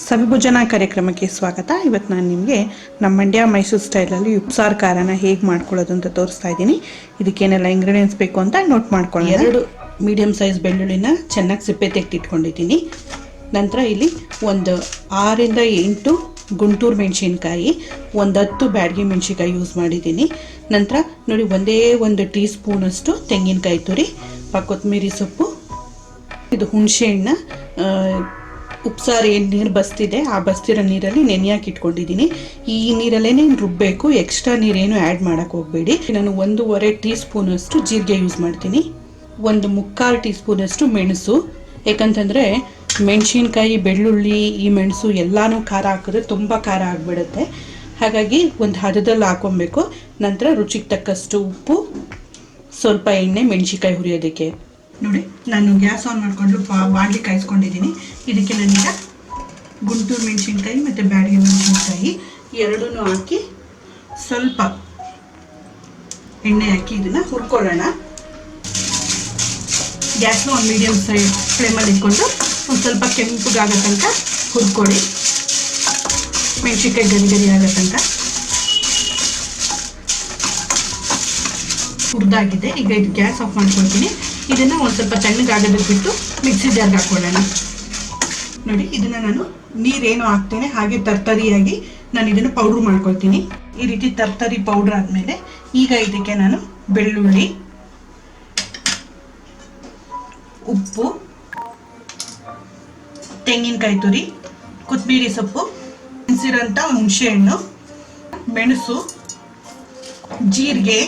ಸವಿ ಭೋಜನ ಕಾರ್ಯಕ್ರಮಕ್ಕೆ ಸ್ವಾಗತ. ಇವತ್ತು ನಾನು ನಿಮಗೆ ನಮ್ಮ ಮಂಡ್ಯ ಮೈಸೂರು ಸ್ಟೈಲಲ್ಲಿ ಉಪ್ಸಾರು ಖಾರನ ಹೇಗೆ ಮಾಡ್ಕೊಳ್ಳೋದು ಅಂತ ತೋರಿಸ್ತಾ ಇದ್ದೀನಿ. ಇದಕ್ಕೇನೆಲ್ಲ ಇಂಗ್ರೀಡಿಯೆಂಟ್ಸ್ ಬೇಕು ಅಂತ ನೋಟ್ ಮಾಡ್ಕೊಳ್ಳಿ. 2 ಮೀಡಿಯಮ್ ಸೈಜ್ ಬೆಳ್ಳುಳ್ಳಿನ ಚೆನ್ನಾಗಿ ಸಿಪ್ಪೆ ತೆಗೆದಿಟ್ಕೊಂಡಿದ್ದೀನಿ. ನಂತರ ಇಲ್ಲಿ ಒಂದು 6 ಇಂದ 8 ಗುಂಟೂರು ಮೆಣಸಿನ್ಕಾಯಿ, ಒಂದು 10 ಬ್ಯಾಡಗಿ ಮೆಣಸಿನ್ಕಾಯಿ ಯೂಸ್ ಮಾಡಿದ್ದೀನಿ. ನಂತರ ನೋಡಿ ಒಂದೇ 1 ಟೀ ಸ್ಪೂನಷ್ಟು ತೆಂಗಿನಕಾಯಿ ತುರಿ, ಕೊತ್ತಂಬರಿ ಸೊಪ್ಪು, ಇದು ಹುಣಸೆ ಹಣ್ಣು, ಉಪ್ಸಾರು ಏನು ನೀರು ಬಸ್ತಿದೆ ಆ ಬಸ್ತಿರೋ ನೀರಲ್ಲಿ ನೆನೆಯಾಗಿ ಇಟ್ಕೊಂಡಿದ್ದೀನಿ. ಈ ನೀರಲ್ಲೇ ರುಬ್ಬಬೇಕು, ಎಕ್ಸ್ಟ್ರಾ ನೀರೇನು ಆ್ಯಡ್ ಮಾಡೋಕ್ಕೆ ಹೋಗಬೇಡಿ. ನಾನು 1.5 ಟೀ ಸ್ಪೂನಷ್ಟು ಜೀರಿಗೆ ಯೂಸ್ ಮಾಡ್ತೀನಿ, 1/4 ಟೀ ಸ್ಪೂನಷ್ಟು ಮೆಣಸು. ಯಾಕಂತಂದರೆ ಮೆಣಸಿನ್ಕಾಯಿ, ಬೆಳ್ಳುಳ್ಳಿ, ಈ ಮೆಣಸು ಎಲ್ಲನೂ ಖಾರ ಹಾಕಿದ್ರೆ ತುಂಬ ಖಾರ ಆಗಿಬಿಡುತ್ತೆ. ಹಾಗಾಗಿ ಒಂದು ಹದದಲ್ಲಿ ಹಾಕೊಬೇಕು. ನಂತರ ರುಚಿಗೆ ತಕ್ಕಷ್ಟು ಉಪ್ಪು, ಸ್ವಲ್ಪ ಎಣ್ಣೆ, ಮೆಣಸಿನ್ಕಾಯಿ ಹುರಿಯೋದಕ್ಕೆ. ನೋಡಿ ನಾನು ಗ್ಯಾಸ್ ಆನ್ ಮಾಡಿಕೊಂಡು ಬಾಣಲಿ ಕಾಯಿಸ್ಕೊಂಡಿದ್ದೀನಿ. ಇದಕ್ಕೆ ನಾನೀಗ ಗುಂಟೂರು ಮೆಣಸಿನ್ಕಾಯಿ ಮತ್ತು ಬ್ಯಾಡಗಿ ಮೆಣಸಿನ್ಕಾಯಿ ಎರಡೂ ಹಾಕಿ ಸ್ವಲ್ಪ ಎಣ್ಣೆ ಹಾಕಿ ಇದನ್ನು ಹುರ್ಕೊಳ್ಳೋಣ. ಗ್ಯಾಸ್ನ ಒಂದು ಮೀಡಿಯಮ್ ಸೈಜ್ ಫ್ಲೇಮಲ್ಲಿ ಇಟ್ಕೊಂಡು ಒಂದು ಸ್ವಲ್ಪ ಕೆಂಪಗಾಗೋ ತನಕ ಹುರ್ಕೊಳ್ಳಿ. ಮೆಣಸಿನ್ಕಾಯಿ ಗರಿ ಆಗೋ ತನಕ ಹುರಿದಾಗಿದೆ. ಈಗ ಇದು ಗ್ಯಾಸ್ ಆಫ್ ಮಾಡ್ಕೊಳ್ತೀನಿ. ಇದನ್ನು ಒಂದು ಸ್ವಲ್ಪ ತಣ್ಣಗಾಗೋದಕ್ಕೆ ಬಿಟ್ಟು ಮಿಕ್ಸಿ ಜಾರ್ಗೆ ಹಾಕ್ಕೊಳ್ಳೋಣ. ನೋಡಿ ಇದನ್ನು ನಾನು ನೀರೇನು ಹಾಕ್ತೇನೆ ಹಾಗೆ ತರ್ತರಿಯಾಗಿ ನಾನು ಇದನ್ನು ಪೌಡ್ರ್ ಮಾಡ್ಕೊಳ್ತೀನಿ. ಈ ರೀತಿ ತರ್ತರಿ ಪೌಡ್ರ್ ಆದಮೇಲೆ ಈಗ ಇದಕ್ಕೆ ನಾನು ಬೆಳ್ಳುಳ್ಳಿ, ಉಪ್ಪು, ತೆಂಗಿನಕಾಯಿ ತುರಿ, ಕೊತ್ತಂಬರಿ ಸೊಪ್ಪು, ನೆನೆಸಿರೋಂಥ ಹುಣಸೆ ಹಣ್ಣು, ಮೆಣಸು, ಜೀರಿಗೆ,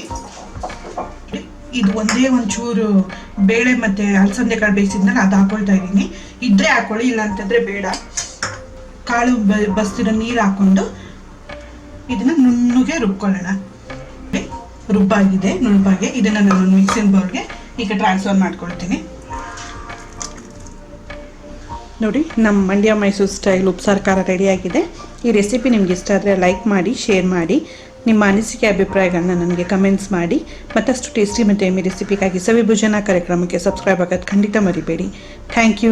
ಇದು ಒಂದೇ ಒಂಚೂರು ಬೇಳೆ ಮತ್ತು ಅಲಸಂದೆ ಕಾಳು ಬೇಯಿಸಿದ್ಮೇಲೆ ಅದು ಹಾಕೊಳ್ತಾ ಇದ್ದೀನಿ. ಇದ್ರೆ ಹಾಕೊಳ್ಳಿ, ಇಲ್ಲ ಅಂತಂದರೆ ಬೇಡ. ಕಾಳು ಬಸ್ತಿರೋ ನೀರು ಹಾಕ್ಕೊಂಡು ಇದನ್ನು ನುಣ್ಣಗೆ ರುಬ್ಕೊಳ್ಳೋಣ. ರುಬ್ಬಾಗಿದೆ ನುಣ್ಣಗೆ. ಇದನ್ನು ನಾನು ಮಿಕ್ಸಿಂಗ್ ಬೌಲ್ಗೆ ಈಗ ಟ್ರಾನ್ಸ್ಫರ್ ಮಾಡ್ಕೊಳ್ತೀನಿ. ನೋಡಿ ನಮ್ಮ ಮಂಡ್ಯ ಮೈಸೂರು ಸ್ಟೈಲ್ ಉಪ್ಸಾರು ಖಾರ ರೆಡಿಯಾಗಿದೆ. ಈ ರೆಸಿಪಿ ನಿಮ್ಗೆ ಇಷ್ಟ ಆದರೆ ಲೈಕ್ ಮಾಡಿ, ಶೇರ್ ಮಾಡಿ. ನಿಮ್ಮ ಅನಿಸಿಕೆ ಅಭಿಪ್ರಾಯಗಳನ್ನ ನನಗೆ ಕಮೆಂಟ್ಸ್ ಮಾಡಿ. ಮತ್ತಷ್ಟು ಟೇಸ್ಟಿ ಮತ್ತು ಎಮ್ಮಿ ರೆಸಿಪಿಗಾಗಿ ಸವಿ ಭೋಜನ ಕಾರ್ಯಕ್ರಮಕ್ಕೆ ಸಬ್ಸ್ಕ್ರೈಬ್ ಆಗೋದು ಖಂಡಿತ ಮರಿಬೇಡಿ. Thank you.